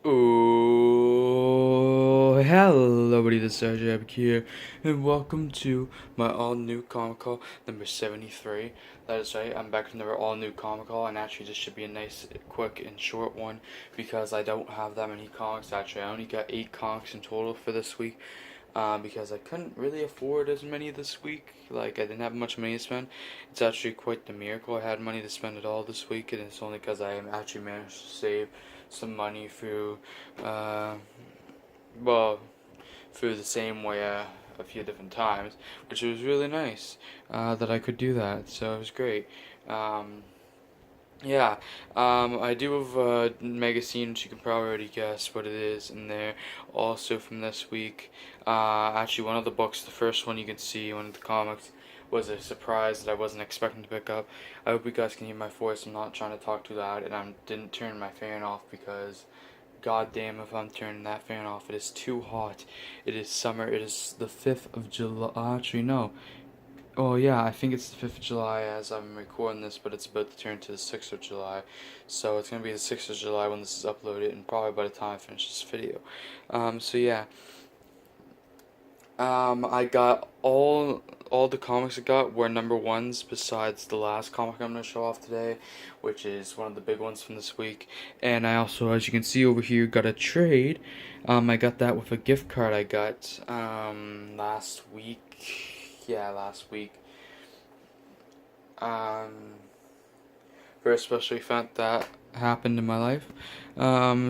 Oh, hello, everybody. This is RJ here, and welcome to my all-new comic call number 73. That is right, I'm back with another all-new comic call, and actually, this should be a nice, quick, and short one because I don't have that many comics. Actually, I only got 8 comics in total for this week. Because I couldn't really afford as many this week. Like, I didn't have much money to spend. It's actually quite the miracle I had money to spend at all this week, and it's only because I actually managed to save some money through, uh, well, through the same way a few different times, which was really nice that I could do that. So it was great. Um, yeah, I do have a magazine, which you can probably already guess what it is in there. Also from this week, actually one of the books, the first one you can see, one of the comics, was a surprise that I wasn't expecting to pick up. I hope you guys can hear my voice. I'm not trying to talk too loud, and I didn't turn my fan off because, goddamn, if I'm turning that fan off, it is too hot. It is summer. It is the 5th of July. Actually, no. Oh yeah, I think it's the 5th of July as I'm recording this, but it's about to turn to the 6th of July. So it's going to be the 6th of July when this is uploaded, and probably by the time I finish this video. So yeah. I got all the comics I got were number ones besides the last comic I'm going to show off today, which is one of the big ones from this week. And I also, as you can see over here, got a trade. I got that with a gift card I got last week. Yeah, last week. Um, for a special event that happened in my life.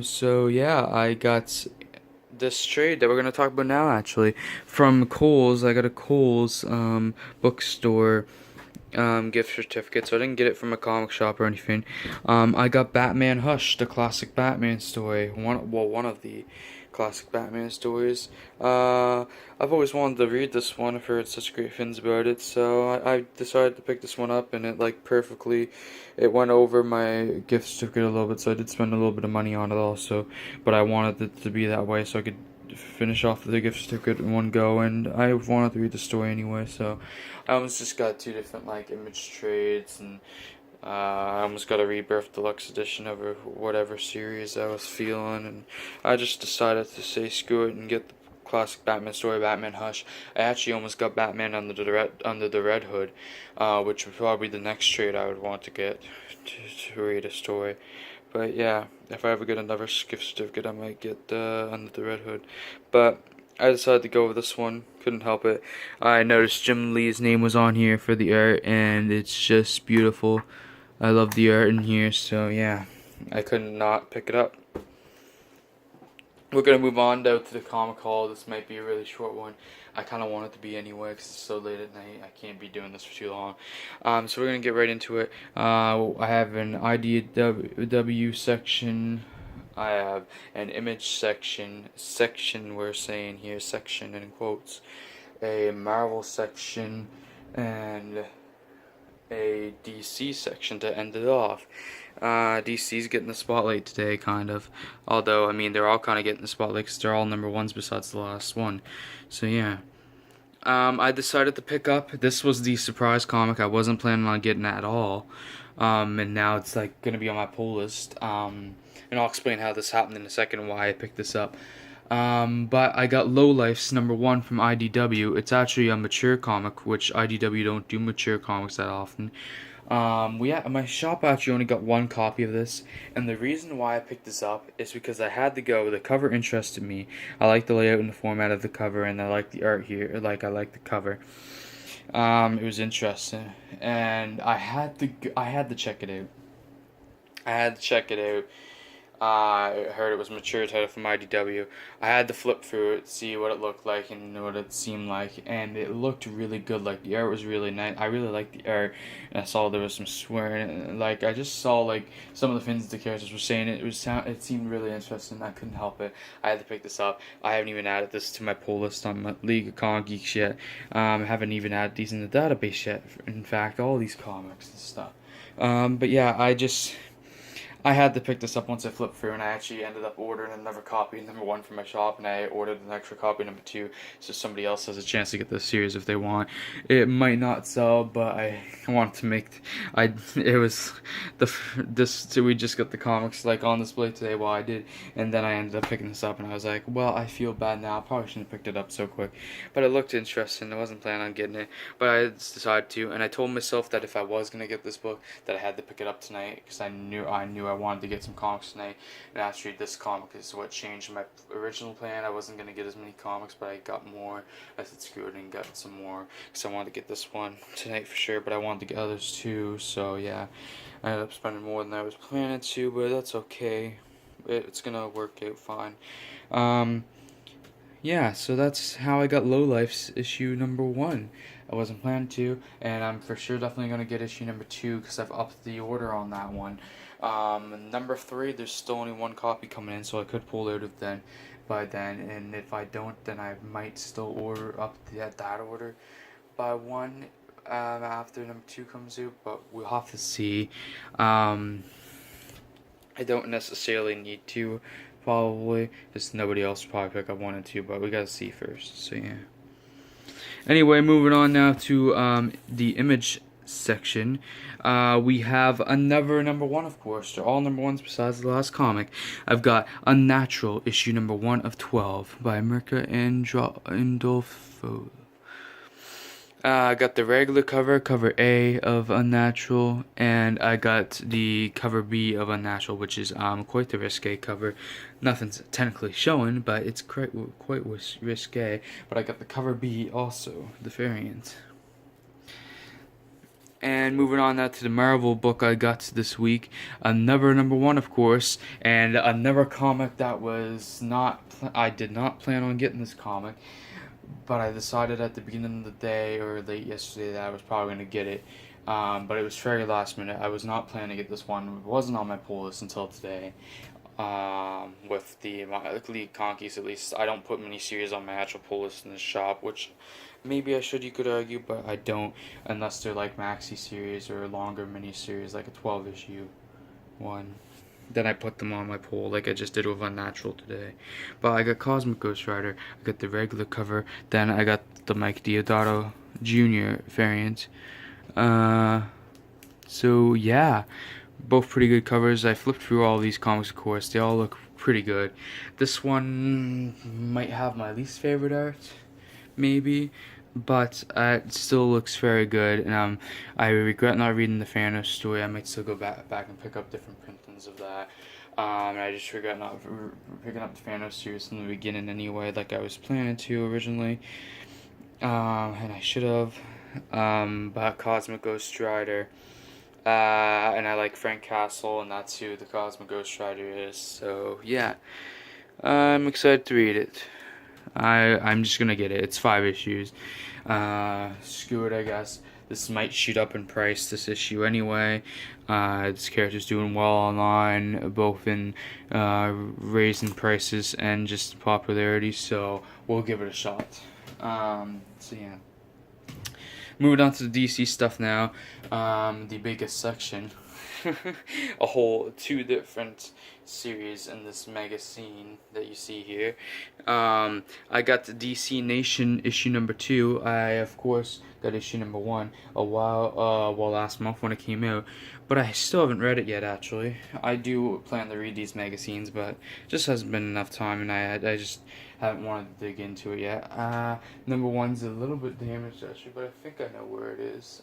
So yeah, I got this trade that we're gonna talk about now. Actually, from Kohl's, I got a Kohl's bookstore gift certificate. So I didn't get it from a comic shop or anything. I got Batman Hush, the classic Batman story. One of the classic Batman stories. I've always wanted to read this one. I've heard such great things about it, so I decided to pick this one up, and it like perfectly, it went over my gift certificate a little bit, so I did spend a little bit of money on it also, but I wanted it to be that way so I could finish off the gift certificate in one go, and I wanted to read the story anyway, so I almost just got two different like image trades, and I almost got a Rebirth Deluxe Edition of whatever series I was feeling, and I just decided to say screw it and get the classic Batman story, Batman Hush. I actually almost got Batman under the Red Hood, which would probably be the next trade I would want to get to read a story. But yeah, if I ever get another gift certificate, I might get Under the Red Hood. But I decided to go with this one. Couldn't help it. I noticed Jim Lee's name was on here for the art, and it's just beautiful. I love the art in here, so yeah, I couldn't not pick it up. We're gonna move on though to the comic haul. This might be a really short one. I kind of want it to be anyway because it's so late at night. I can't be doing this for too long. So we're gonna get right into it. I have an IDW section. I have an image section. Section we're saying here. Section in quotes. A Marvel section and a DC section to end it off. DC's getting the spotlight today, kind of. Although, I mean, they're all kind of getting the spotlight because they're all number ones besides the last one. So, yeah. I decided to pick up. This was the surprise comic I wasn't planning on getting at all. And now it's, like, going to be on my pull list. And I'll explain how this happened in a second and why I picked this up. But I got Lowlife's number one from IDW. It's actually a mature comic, which IDW don't do mature comics that often. My shop actually only got one copy of this, and the reason why I picked this up is because I had to go. The cover interested me. I like the layout and the format of the cover, and I like the art here. I like the cover. It was interesting, and I had to check it out. I had to check it out. I heard it was a mature title from IDW. I had to flip through it, see what it looked like and what it seemed like, and it looked really good. Like, the art was really nice. I really liked the art, and I saw there was some swearing. Like, I just saw like some of the things the characters were saying. It seemed really interesting. I couldn't help it. I had to pick this up. I haven't even added this to my pull list on my League of Comic Geeks yet. I haven't even added these in the database yet. In fact, all these comics and stuff. But yeah, I had to pick this up once I flipped through, and I actually ended up ordering another copy, #1 from my shop, and I ordered an extra copy, #2, so somebody else has a chance to get this series if they want. It might not sell, but I want to make. It was we just got the comics like on display today while I did, and then I ended up picking this up, and I was like, well, I feel bad now. I probably shouldn't have picked it up so quick, but it looked interesting. I wasn't planning on getting it, but I decided to, and I told myself that if I was gonna get this book, that I had to pick it up tonight because I knew I wanted to get some comics tonight, and actually this comic is what changed my original plan. I wasn't going to get as many comics, but I got more. I said screw it and got some more because I wanted to get this one tonight for sure, but I wanted to get others too, so yeah, I ended up spending more than I was planning to, but that's okay. It's going to work out fine. Yeah, so that's how I got Lowlife's issue #1. I wasn't planning to, and I'm for sure definitely going to get issue #2 because I've upped the order on that one. #3, there's still only one copy coming in, so I could pull out of then by then, and if I don't, then I might still order up that order by one after #2 comes out, but we'll have to see. I don't necessarily need to, probably, because nobody else will probably pick up 1 and 2, but we gotta see first, so yeah. Anyway, moving on now to the image section. We have another #1, of course. They're all #1s besides the last comic. I've got Unnatural, issue #1 of 12 by Mirka Andolfo. I got the regular cover A of Unnatural, and I got the cover B of Unnatural, which is quite the risque cover. Nothing's technically showing, but it's quite risque. But I got the cover B also, the variant. And moving on now to the Marvel book I got this week, another #1, of course, and another comic that was not. I did not plan on getting this comic, but I decided at the beginning of the day or late yesterday that I was probably going to get it. But it was very last minute. I was not planning to get this one. It wasn't on my pull list until today. With the League Conkeys, at least, I don't put many series on my actual pull list in the shop, which maybe I should, you could argue, but I don't, unless they're like maxi series or longer mini series, like a 12 issue one. Then I put them on my pull, like I just did with Unnatural today. But I got Cosmic Ghost Rider, I got the regular cover, then I got the Mike Deodato Jr. variant. So yeah, both pretty good covers. I flipped through all these comics, of course. They all look pretty good. This one might have my least favorite art, maybe, but it still looks very good. And I regret not reading the Thanos story. I might still go back and pick up different printings of that. And I just regret not picking up the Thanos series from the beginning anyway, like I was planning to originally. And I should have. But Cosmic Ghost Rider. And I like Frank Castle, and that's who the Cosmic Ghost Rider is. So yeah, I'm excited to read it. I'm just gonna get it. It's 5 issues. Screw it, I guess. This might shoot up in price, this issue anyway. This character's doing well online, both in raising prices and just popularity. So we'll give it a shot. So yeah. Moving on to the DC stuff now, the biggest section. A whole 2 different series in this magazine that you see here. I got the DC Nation issue #2. I of course got issue #1 last month when it came out, but I still haven't read it yet. Actually, I do plan to read these magazines, but just hasn't been enough time, and I just haven't wanted to dig into it yet. #1's a little bit damaged actually, but I think I know where it is.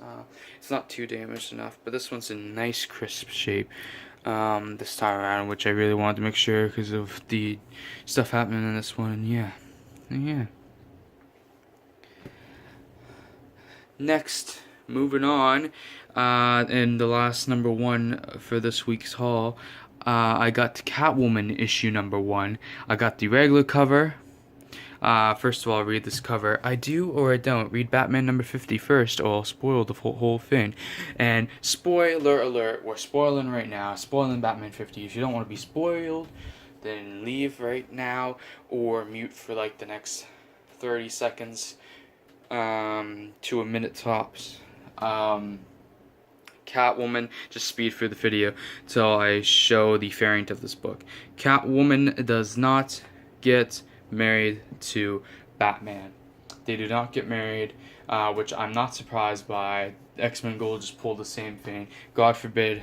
It's not too damaged enough, but this one's in nice crisp shape this time around, which I really wanted to make sure because of the stuff happening in this one. Yeah. Next, moving on, and the last #1 for this week's haul, I got Catwoman issue #1. I got the regular cover. First of all, I'll read this cover. I do or I don't read Batman #50 first, or I'll spoil the whole thing. And spoiler alert, we're spoiling right now. Spoiling Batman 50. If you don't want to be spoiled, then leave right now or mute for like the next 30 seconds to a minute tops. Catwoman, just speed through the video till I show the variant of this book. Catwoman does not get married to Batman. They do not get married, which I'm not surprised by. X-Men Gold just pulled the same thing. God forbid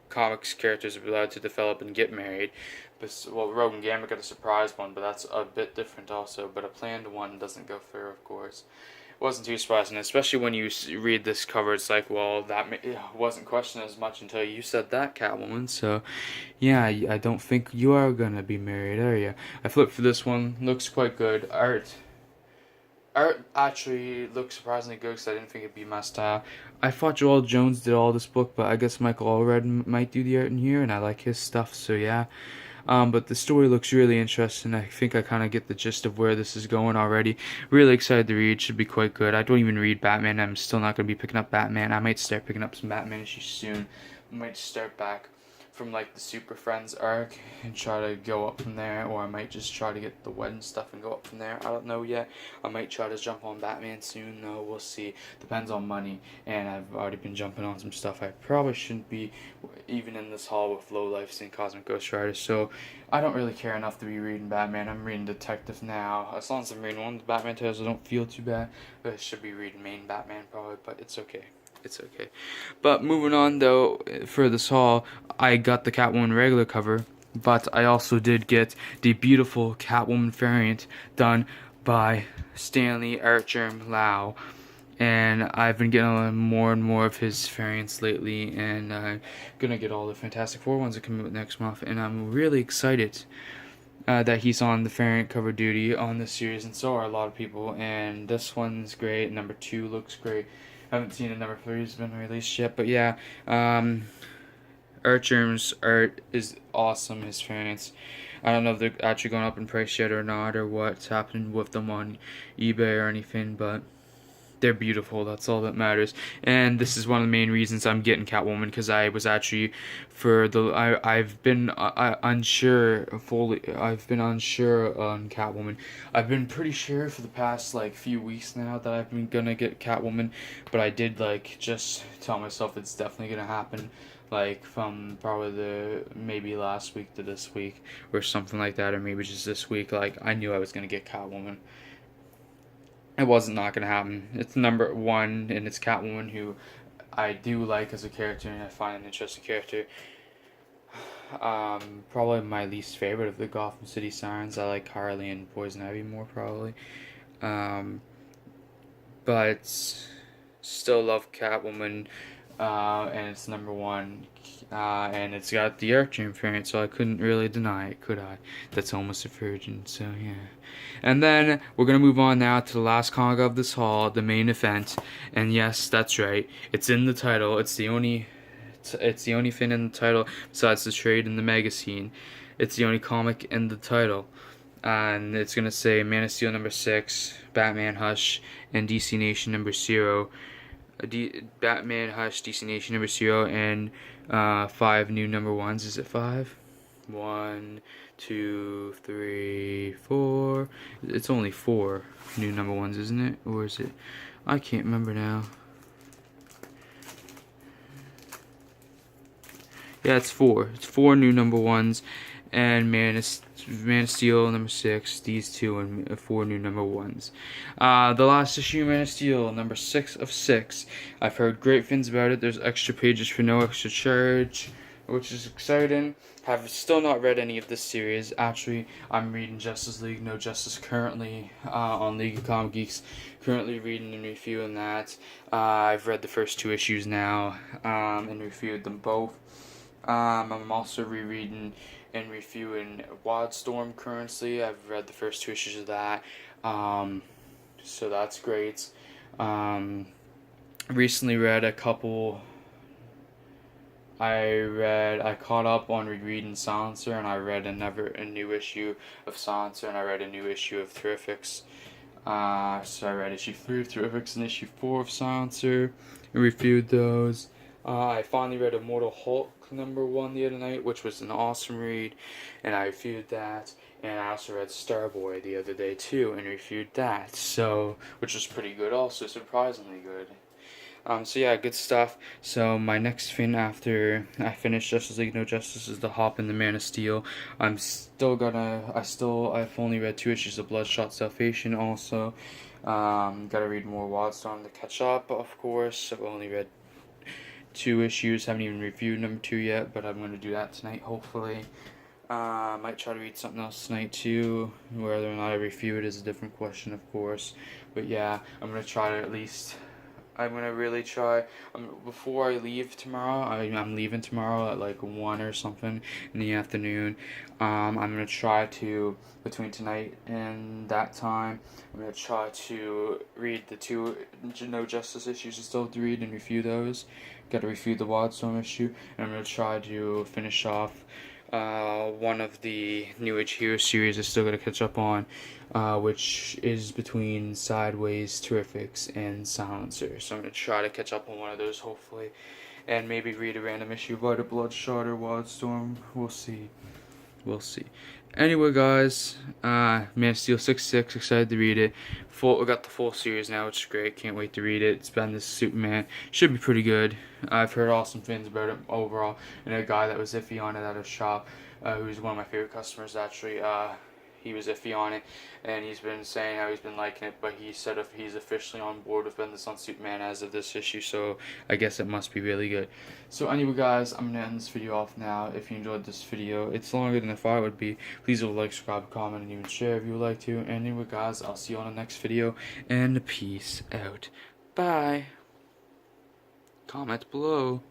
comics characters are allowed to develop and get married. But, well, Rogue and Gambit got a surprise one, but that's a bit different also. But a planned one doesn't go through, of course. It wasn't too surprising, especially when you read this cover. It's like, well, that wasn't questioned as much until you said that, Catwoman. So, yeah, I don't think you are gonna be married, are you? I flipped for this one. Looks quite good. Art actually looks surprisingly good because I didn't think it'd be my style. I thought Joel Jones did all this book, but I guess Michael Allred might do the art in here, and I like his stuff, so yeah. But the story looks really interesting. I think I kind of get the gist of where this is going already. Really excited to read. Should be quite good. I don't even read Batman. I'm still not going to be picking up Batman. I might start picking up some Batman issues soon. I might start back from like the Super Friends arc and try to go up from there, or I might just try to get the wedding stuff and go up from there. I don't know yet. I might try to jump on Batman soon, though. We'll see. Depends on money, and I've already been jumping on some stuff I probably shouldn't be, even in this haul with Low Life and Cosmic Ghost Rider. So I don't really care enough to be reading Batman. I'm reading Detective now. As long as I'm reading one of the Batman titles, I don't feel too bad. But I should be reading main Batman probably, but it's okay. It's okay. But moving on, though, for this haul, I got the Catwoman regular cover, but I also did get the beautiful Catwoman variant done by Stanley Artgerm Lau. And I've been getting more and more of his variants lately, and I'm gonna get all the Fantastic Four ones that come out next month, and I'm really excited that he's on the variant cover duty on this series, and so are a lot of people. And this one's great. Number 2 looks great. I haven't seen it. Number 3 has been released yet, but yeah, Artgerm's art is awesome. His variants. I don't know if they're actually going up in price yet or not, or what's happening with them on eBay or anything, but they're beautiful. That's all that matters. And this is one of the main reasons I'm getting Catwoman, because I was actually I've been unsure fully. I've been unsure on Catwoman. I've been pretty sure for the past like few weeks now that I've been gonna get Catwoman, but I did like just tell myself it's definitely gonna happen. Like from probably maybe last week to this week or something like that, or maybe just this week. Like I knew I was gonna get Catwoman. It wasn't not gonna happen. It's number 1, and it's Catwoman, who I do like as a character, and I find an interesting character. Probably my least favorite of the Gotham City Sirens. I like Harley and Poison Ivy more probably. But still love Catwoman. And it's number 1, and it's got the Artgerm variant, so I couldn't really deny it, could I? That's almost a virgin, so yeah. And then we're gonna move on now to the last comic of this haul, the main event, and yes, that's right, it's in the title. It's the only thing in the title besides the trade in the magazine. It's the only comic in the title, and it's gonna say Man of Steel number 6, Batman Hush, and DC Nation number 0. Batman Hush, DC Nation number 0, and 5 new number 1s. Is it 5? 1, 2, 3, 4. It's only 4 new number 1s, isn't it? Or is it? I can't remember now. Yeah, it's 4. It's 4 new number 1s, and Man of Steel number 6, these 2, and 4 new number 1s. The last issue, Man of Steel, number 6 of 6. I've heard great things about it. There's extra pages for no extra charge, which is exciting. Have still not read any of this series. Actually, I'm reading Justice League No Justice currently on League of Comic Geeks. Currently reading and reviewing that. I've read the first 2 issues now and reviewed them both. I'm also rereading and reviewing Wildstorm currently. I've read the first 2 issues of that, so that's great. Recently read a couple. I caught up on rereading Silencer, and I read a new issue of Silencer, and I read a new issue of Terrifics. So I read issue 3 of Terrifics and issue 4 of Silencer, and reviewed those. I finally read Immortal Hulk number 1 the other night, which was an awesome read, and I reviewed that. And I also read Starboy the other day too, and reviewed that, so which was pretty good, also surprisingly good. So yeah, good stuff. So my next fin after I finish Justice League No Justice is the Hop and the Man of Steel. I've only read 2 issues of Bloodshot Salvation also. Gotta read more Wildstorm to catch up, of course. I've only read 2 issues, haven't even reviewed number 2 yet, but I'm gonna do that tonight, hopefully. I might try to read something else tonight too. Whether or not I review it is a different question, of course. But yeah, I'm gonna try to at least. I'm gonna really try. Before I leave tomorrow, I'm leaving tomorrow at like 1 or something in the afternoon. I'm gonna try to, between tonight and that time, I'm gonna try to read the 2 No Justice issues I still have to read and review those. Gotta review the Wildstorm issue, and I'm gonna try to finish off one of the New Age Hero series I still gotta catch up on, which is between Sideways, Terrifics, and Silencer. So I'm gonna try to catch up on one of those, hopefully, and maybe read a random issue by the Bloodshot or Wildstorm. We'll see. We'll see. Anyway, guys, Man of Steel 66, excited to read it. We got the full series now, which is great. Can't wait to read it. It's been this Superman. Should be pretty good. I've heard awesome things about it overall. And a guy that was iffy on it at a shop, who's one of my favorite customers, actually, he was iffy on it, and he's been saying how he's been liking it, but he said if he's officially on board with Bendis on Superman as of this issue, so I guess it must be really good. So anyway, guys, I'm going to end this video off now. If you enjoyed this video, it's longer than I thought it would be. Please like, subscribe, comment, and even share if you would like to. And anyway, guys, I'll see you on the next video, and peace out. Bye. Comment below.